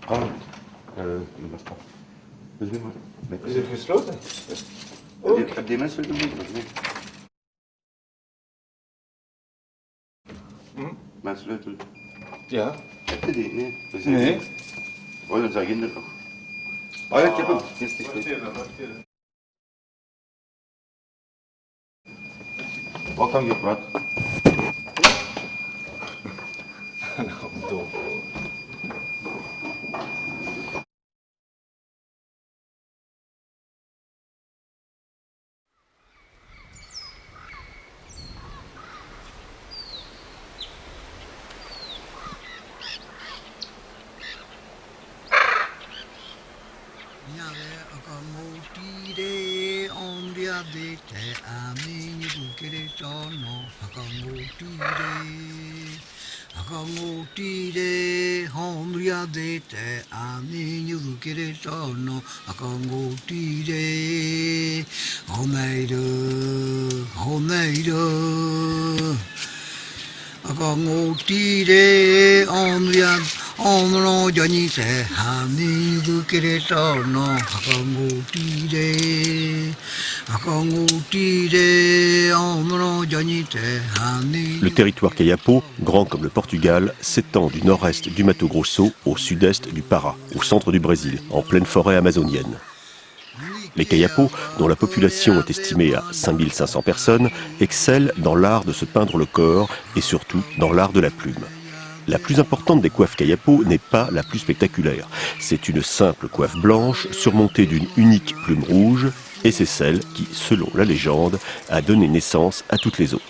Ah, il ne marche pas. Excusez-moi. Is het gesloten? Heb die mensen het niet? Nee. Mijn sleutel. Ja. Heb je die? Nee. Nee. Oh, dan zeg je er nog. Oh ja, ik heb hem. Hier is die Wacht sleutel. even, wacht even. Wat kan je praten? Nou, doof. Nyale akamoti de omria de te ami bukere tono akamoti de omria de te ami bukere tono akamoti de homeido akamoti de omria omro jani te ami bukere tono akamoti de omro jani te ami. Le territoire Kayapo, grand comme le Portugal, s'étend du nord-est du Mato Grosso au sud-est du Pará, au centre du Brésil, en pleine forêt amazonienne. Les Kayapos, dont la population est estimée à 5500 personnes, excellent dans l'art de se peindre le corps et surtout dans l'art de la plume. La plus importante des coiffes Kayapo n'est pas la plus spectaculaire. C'est une simple coiffe blanche surmontée d'une unique plume rouge, et c'est celle qui, selon la légende, a donné naissance à toutes les autres.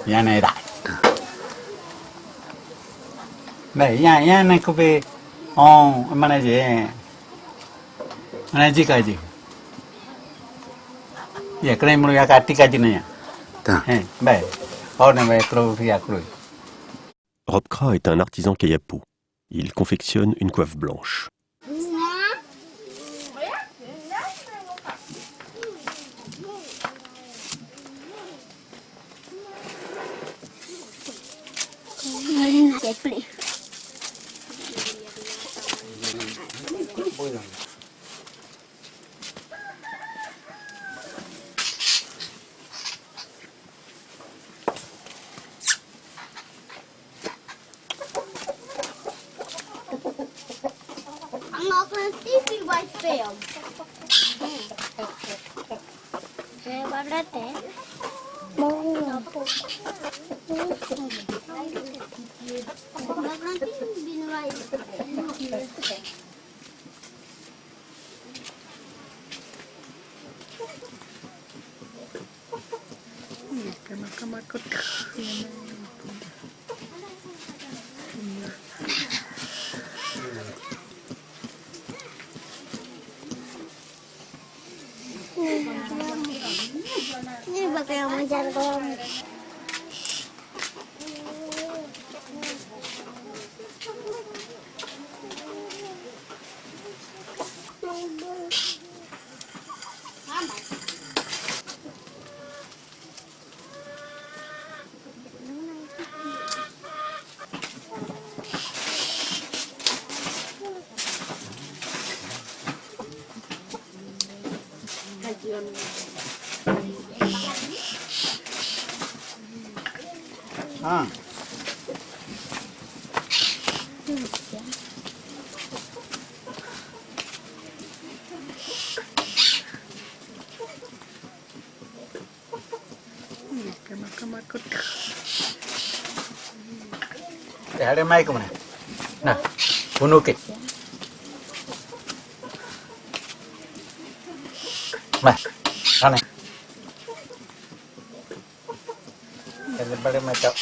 Này này có về mà này gì cái gì ya cái này mình ya cắt cái gì này à vậy này vậy rồi Rob Kra est un artisan Kayapo. Il confectionne une coiffe blanche. I'm not going to see you by film. Guardate. Ini pakai manjar kolam. ada mai ke mana nah bunuh ke bah sana daripada macam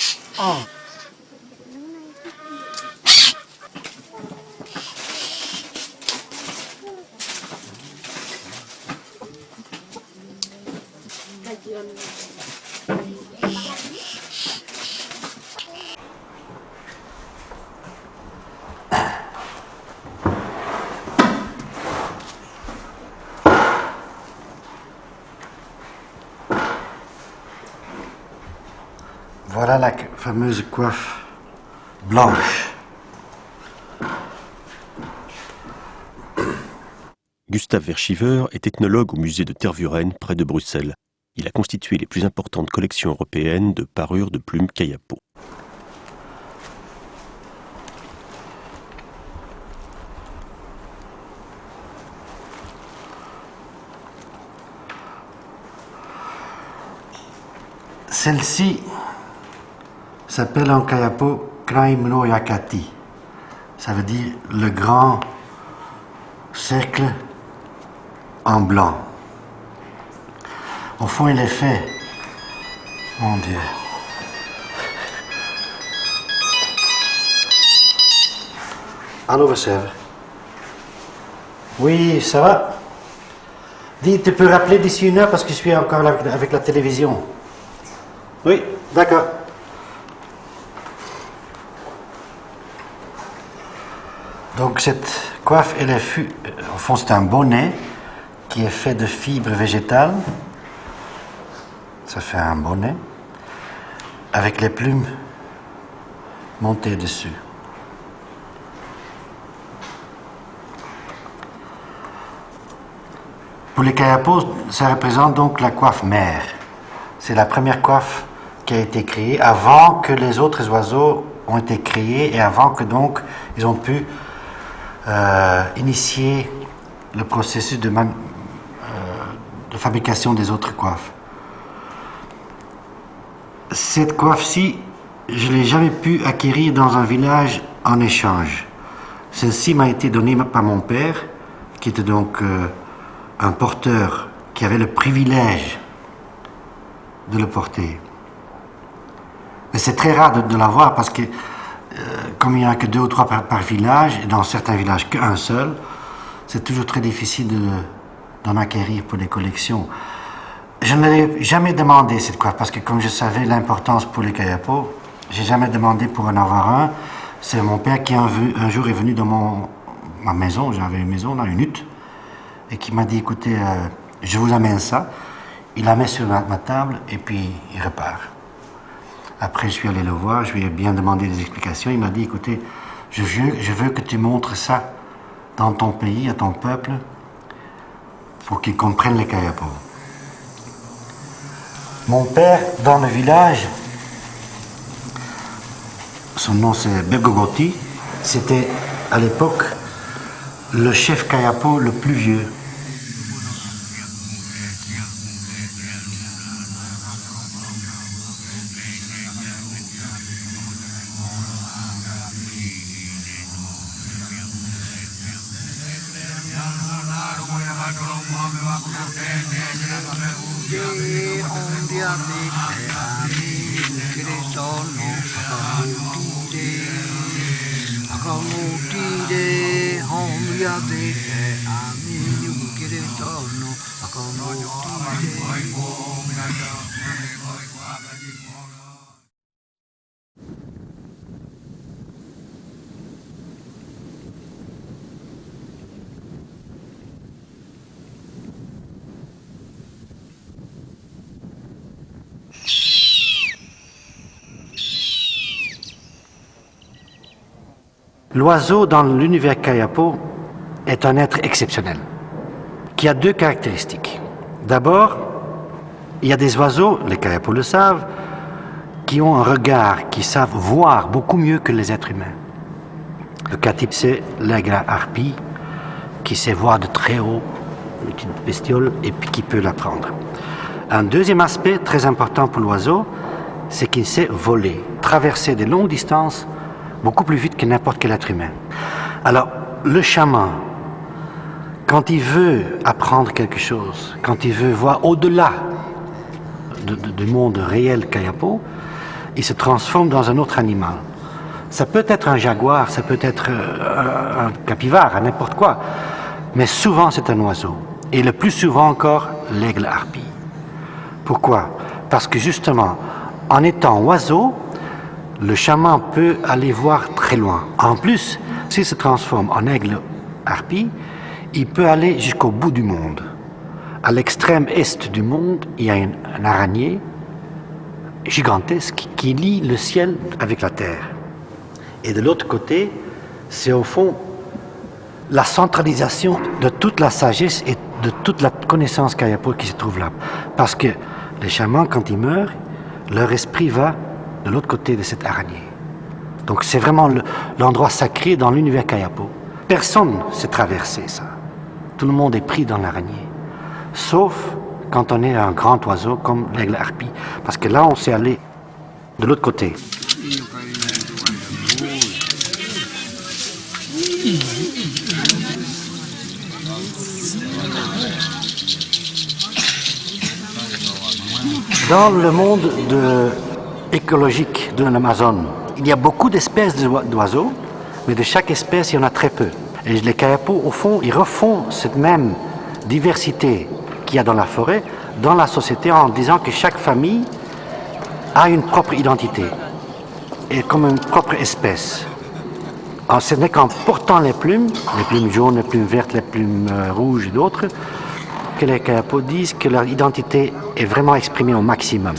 Voilà la fameuse coiffe blanche. Gustave Verschiever est ethnologue au musée de Tervuren, près de Bruxelles. Il a constitué les plus importantes collections européennes de parures de plumes Kayapo. Celle-ci s'appelle en Kayapo Kraimno Yakati. Ça veut dire le grand cercle en blanc. Au fond, il est fait. Mon Dieu. Allô, Versèvre. Oui, ça va? Dis, tu peux rappeler d'ici 1 heure parce que je suis encore là avec la télévision. Oui, d'accord. Donc cette coiffe, elle est au fond c'est un bonnet qui est fait de fibres végétales. Ça fait un bonnet avec les plumes montées dessus. Pour les Kayapos, ça représente donc la coiffe mère. C'est la première coiffe qui a été créée avant que les autres oiseaux ont été créés et avant que donc ils ont pu initier le processus de fabrication des autres coiffes. Cette coiffe-ci, je ne l'ai jamais pu acquérir dans un village en échange. Celle-ci m'a été donnée par mon père, qui était donc un porteur qui avait le privilège de le porter. Mais c'est très rare de l'avoir parce que comme il n'y en a que 2 ou 3 par village, et dans certains villages qu'un seul, c'est toujours très difficile d'en acquérir pour des collections. Je ne l'ai jamais demandé cette coiffe parce que comme je savais l'importance pour les Kayapos, j'ai jamais demandé pour en avoir un. C'est mon père qui un jour est venu dans ma maison, j'avais une maison, là, une hutte, et qui m'a dit, écoutez, je vous amène ça. Il la met sur ma table et puis il repart. Après, je suis allé le voir, je lui ai bien demandé des explications. Il m'a dit, écoutez, je veux que tu montres ça dans ton pays, à ton peuple, pour qu'ils comprennent les Kayapos. Mon père, dans le village, son nom c'est Begogoti, c'était à l'époque le chef Kayapo le plus vieux. L'oiseau dans l'univers Kayapo est un être exceptionnel, qui a 2 caractéristiques. D'abord, il y a des oiseaux, les Kayapos le savent, qui ont un regard, qui savent voir beaucoup mieux que les êtres humains. Le cas type, c'est l'aigle à harpie, qui sait voir de très haut, une petite bestiole, et puis qui peut la prendre. Un deuxième aspect très important pour l'oiseau, c'est qu'il sait voler, traverser de longues distances, beaucoup plus vite que n'importe quel être humain. Alors, le chaman, quand il veut apprendre quelque chose, quand il veut voir au-delà du monde réel Kayapo, il se transforme dans un autre animal. Ça peut être un jaguar, ça peut être un capivare, n'importe quoi, mais souvent c'est un oiseau. Et le plus souvent encore, l'aigle harpie. Pourquoi? Parce que justement, en étant oiseau, le chaman peut aller voir très loin. En plus, s'il se transforme en aigle harpie, il peut aller jusqu'au bout du monde. À l'extrême est du monde, il y a une araignée, gigantesque qui lie le ciel avec la terre. Et de l'autre côté, c'est au fond la centralisation de toute la sagesse et de toute la connaissance kayapo qui se trouve là. Parce que les chamans, quand ils meurent, leur esprit va de l'autre côté de cette araignée. Donc c'est vraiment l'endroit sacré dans l'univers kayapo. Personne ne s'est traversé ça. Tout le monde est pris dans l'araignée. Sauf quand on est un grand oiseau comme l'aigle harpie. Parce que là, on s'est allé de l'autre côté. Dans le monde écologique de l'Amazone, il y a beaucoup d'espèces d'oiseaux, mais de chaque espèce, il y en a très peu. Et les kayapos, au fond, ils refont cette même diversité qu'il y a dans la forêt, dans la société, en disant que chaque famille a une propre identité, et comme une propre espèce. Alors, ce n'est qu'en portant les plumes jaunes, les plumes vertes, les plumes rouges et d'autres, que les kayapos disent que leur identité est vraiment exprimée au maximum.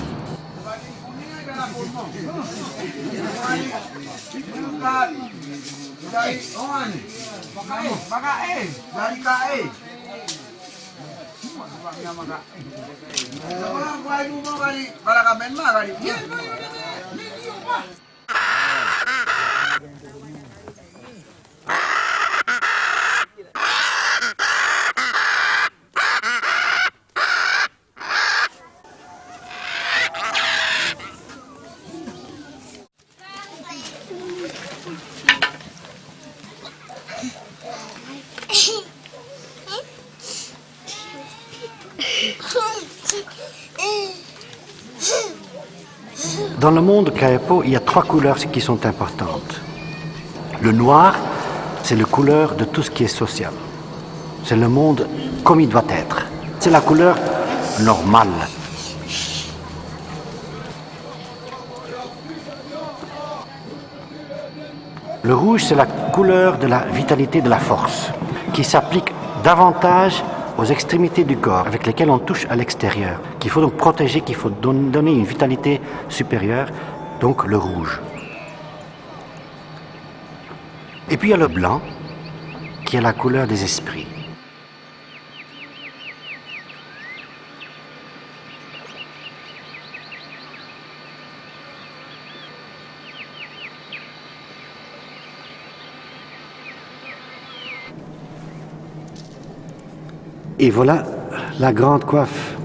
Dans le monde kayapo, il y a 3 couleurs qui sont importantes. Le noir, c'est la couleur de tout ce qui est social. C'est le monde comme il doit être. C'est la couleur normale. Le rouge, c'est la couleur de la vitalité, de la force, qui s'applique davantage aux extrémités du corps, avec lesquelles on touche à l'extérieur, qu'il faut donc protéger, qu'il faut donner une vitalité supérieure, donc le rouge. Et puis il y a le blanc, qui est la couleur des esprits. Et voilà la grande coiffe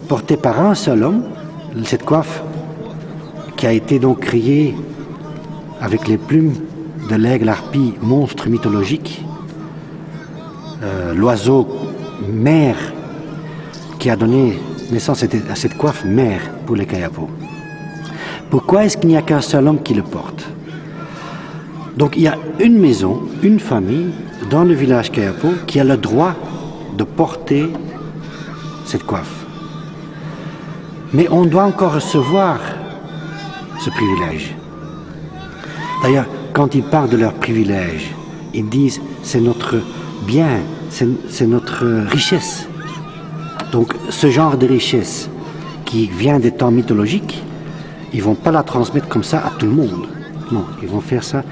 portée par un seul homme, cette coiffe qui a été donc créée avec les plumes de l'aigle harpie, monstre mythologique, l'oiseau mère qui a donné naissance à cette coiffe mère pour les kayapos. Pourquoi est-ce qu'il n'y a qu'un seul homme qui le porte? Donc il y a une maison, une famille dans le village kayapo qui a le droit de porter cette coiffe. Mais on doit encore recevoir ce privilège. D'ailleurs, quand ils parlent de leur privilège, ils disent c'est notre bien, c'est notre richesse. Donc ce genre de richesse qui vient des temps mythologiques, ils ne vont pas la transmettre comme ça à tout le monde. Non, ils vont faire ça.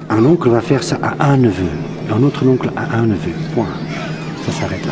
Un oncle va faire ça à un neveu, un autre oncle à un neveu. Point. Ça s'arrête là.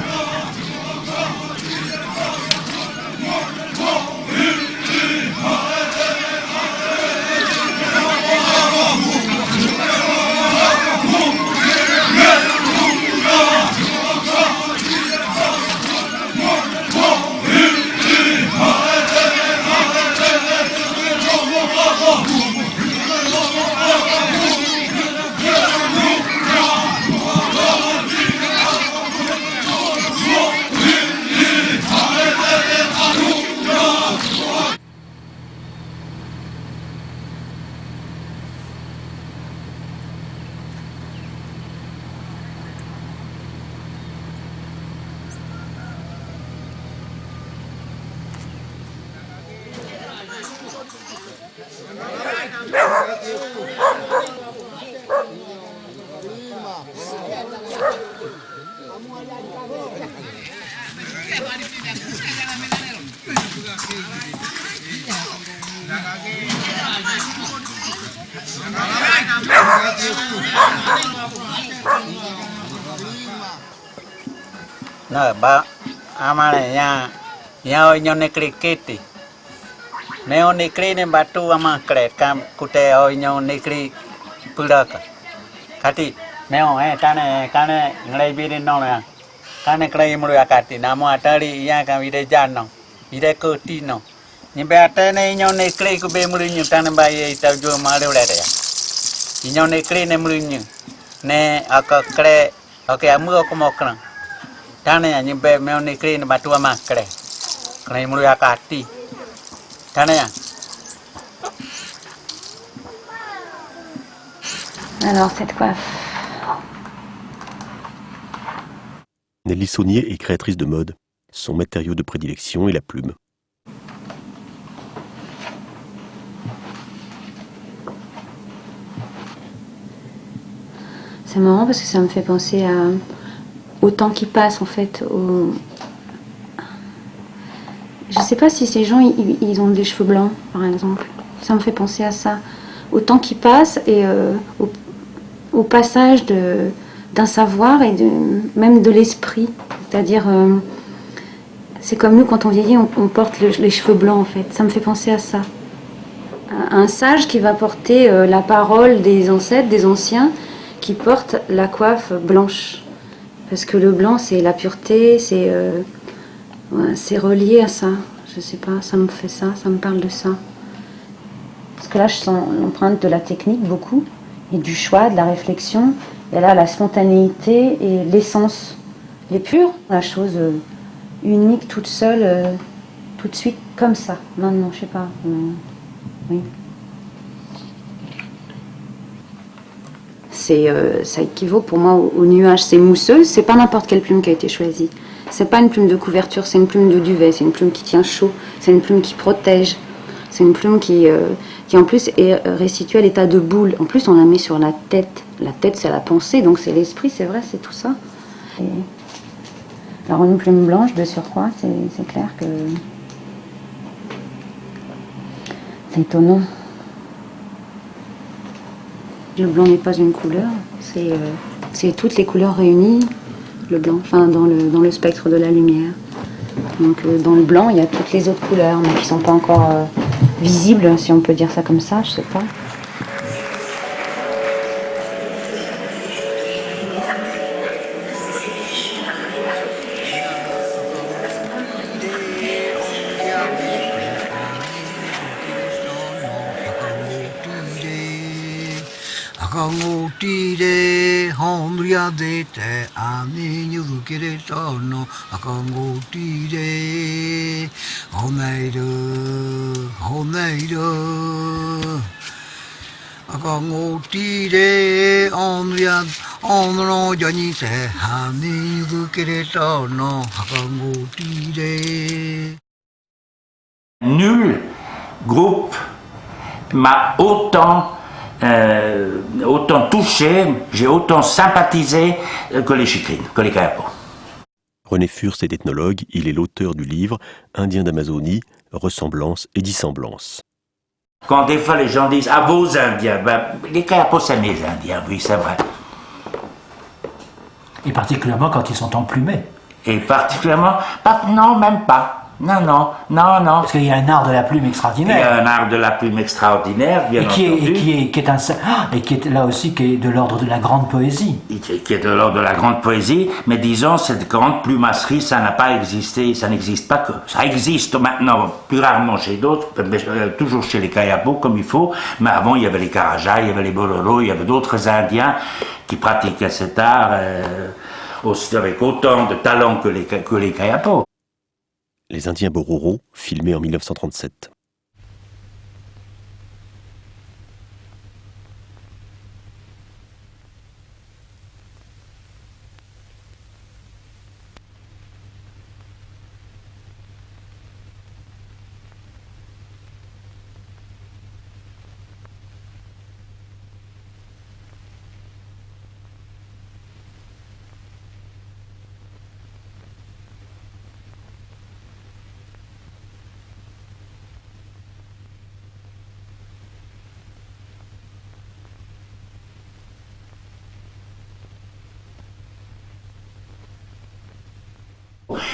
Nè ba ama này nhà ơi nhau này kiti neo này kri này batu ama kre cam kute ơi nhau này kri pulaka kati neo kane ngelai birin nong ya kane krai mulu akati namu atari ya kan vide jano vide koti no nyimbe atane nhau này kri ku be mulu nyu tane ba ye tau jo male ule ya nhau này kri ne mulu nyu ne aka kre oke amu ko mokran tane nyimbe meo này kri ne batu ama krai mulu akati tane ya. Alors cette coiffe. Nelly Saunier est créatrice de mode. Son matériau de prédilection est la plume. C'est marrant parce que ça me fait penser au temps qui passe en fait. Je sais pas si ces gens ils ont des cheveux blancs par exemple. Ça me fait penser à ça. Au temps qui passe et au passage d'un savoir et même de l'esprit. C'est-à-dire, c'est comme nous quand on vieillit, on porte les cheveux blancs en fait. Ça me fait penser à ça. Un sage qui va porter la parole des ancêtres, des anciens, qui portent la coiffe blanche. Parce que le blanc c'est la pureté, c'est relié à ça. Je sais pas, ça me fait ça me parle de ça. Parce que là je sens l'empreinte de la technique beaucoup, et du choix, de la réflexion. Et là, la spontanéité et l'essence, les purs, la chose unique, toute seule, tout de suite, comme ça. Maintenant, je sais pas. Oui. Ça équivaut pour moi au nuage. C'est mousseuse, c'est pas n'importe quelle plume qui a été choisie. C'est pas une plume de couverture, c'est une plume de duvet, c'est une plume qui tient chaud, c'est une plume qui protège. C'est une plume qui en plus est restituée à l'état de boule. En plus, on la met sur la tête. La tête, c'est la pensée, donc c'est l'esprit, c'est vrai, c'est tout ça. Et alors une plume blanche de surcroît, c'est clair que c'est étonnant. Le blanc n'est pas une couleur, c'est toutes les couleurs réunies, le blanc, enfin dans le spectre de la lumière. Donc dans le blanc, il y a toutes les autres couleurs, mais qui ne sont pas encore visibles, si on peut dire ça comme ça, je sais pas. Nul groupe m'a autant touché, j'ai autant sympathisé que les Chicrines, que les Kayapos. René Furst est ethnologue, il est l'auteur du livre Indiens d'Amazonie, ressemblances et dissemblances. Quand des fois les gens disent « Ah, vos Indiens », ben, les Kayapos c'est mes Indiens, oui c'est vrai. Et particulièrement quand ils sont emplumés. Et particulièrement, non même pas. Non. Parce qu'il y a un art de la plume extraordinaire. Il y a un art de la plume extraordinaire, bien entendu. Et qui est là aussi qui est de l'ordre de la grande poésie. Qui est de l'ordre de la grande poésie, mais disons, cette grande plumasserie, ça n'a pas existé, ça n'existe pas que. Ça existe maintenant, plus rarement chez d'autres, mais toujours chez les Kayapos comme il faut, mais avant il y avait les Karajas, il y avait les Boloro, il y avait d'autres Indiens qui pratiquaient cet art avec autant de talent que les Kayapos. Les Indiens Bororo, filmés en 1937.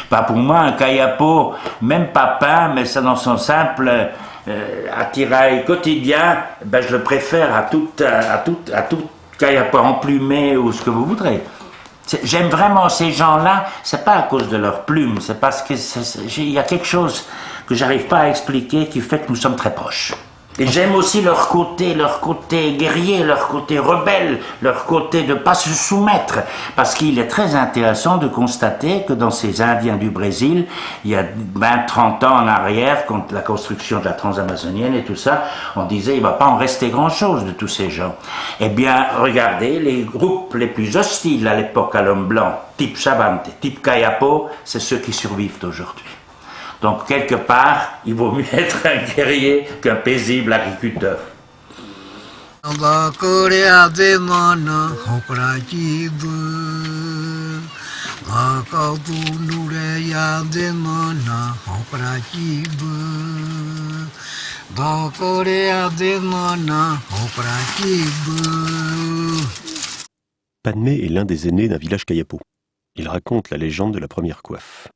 Bah, pour moi, un kayapo, même pas peint, mais ça dans son simple attirail quotidien, ben, je le préfère à tout kayapo emplumé ou ce que vous voudrez. J'aime vraiment ces gens-là, c'est pas à cause de leurs plumes, c'est parce que il y a quelque chose que j'arrive pas à expliquer qui fait que nous sommes très proches. Et j'aime aussi leur côté guerrier, leur côté rebelle, leur côté de pas se soumettre. Parce qu'il est très intéressant de constater que dans ces Indiens du Brésil, il y a 20-30 ans en arrière, contre la construction de la transamazonienne et tout ça, on disait il va pas en rester grand-chose de tous ces gens. Eh bien, regardez, les groupes les plus hostiles à l'époque à l'homme blanc, type Chavante, type Kayapo, c'est ceux qui survivent aujourd'hui. Donc, quelque part, il vaut mieux être un guerrier qu'un paisible agriculteur. Padmé est l'un des aînés d'un village kayapo. Il raconte la légende de la première coiffe.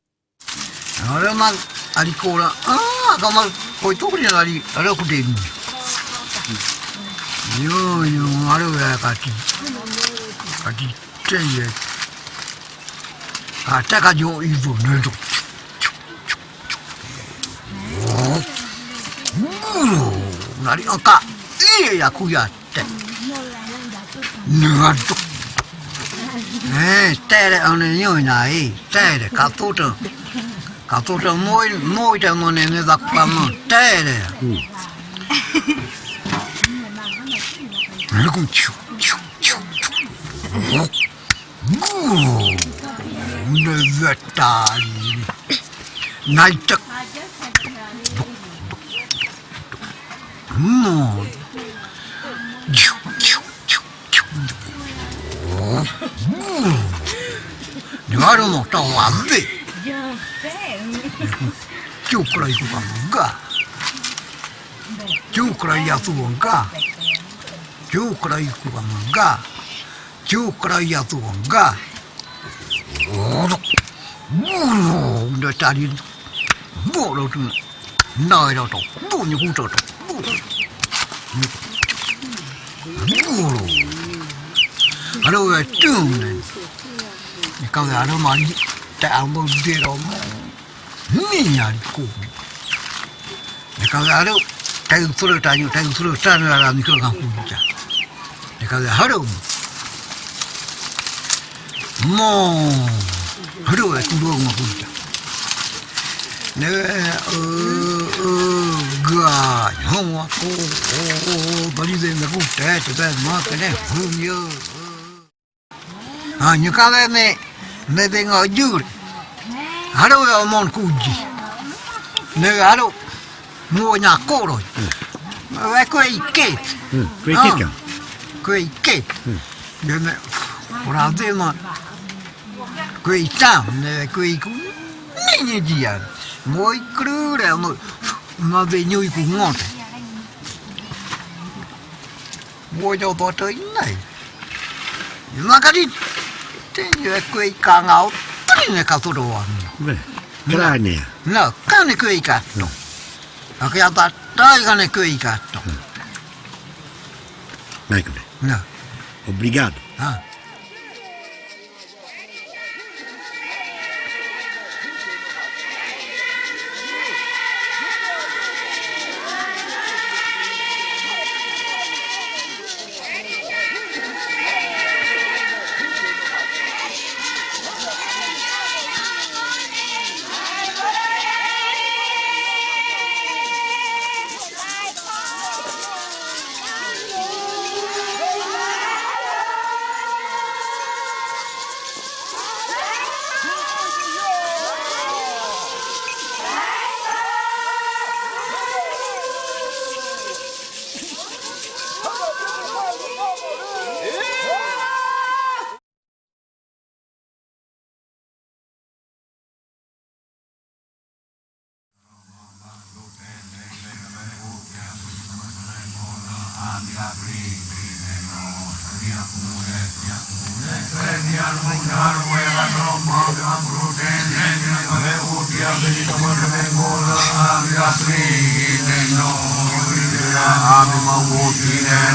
Obrigado.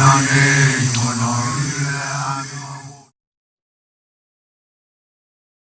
Amen.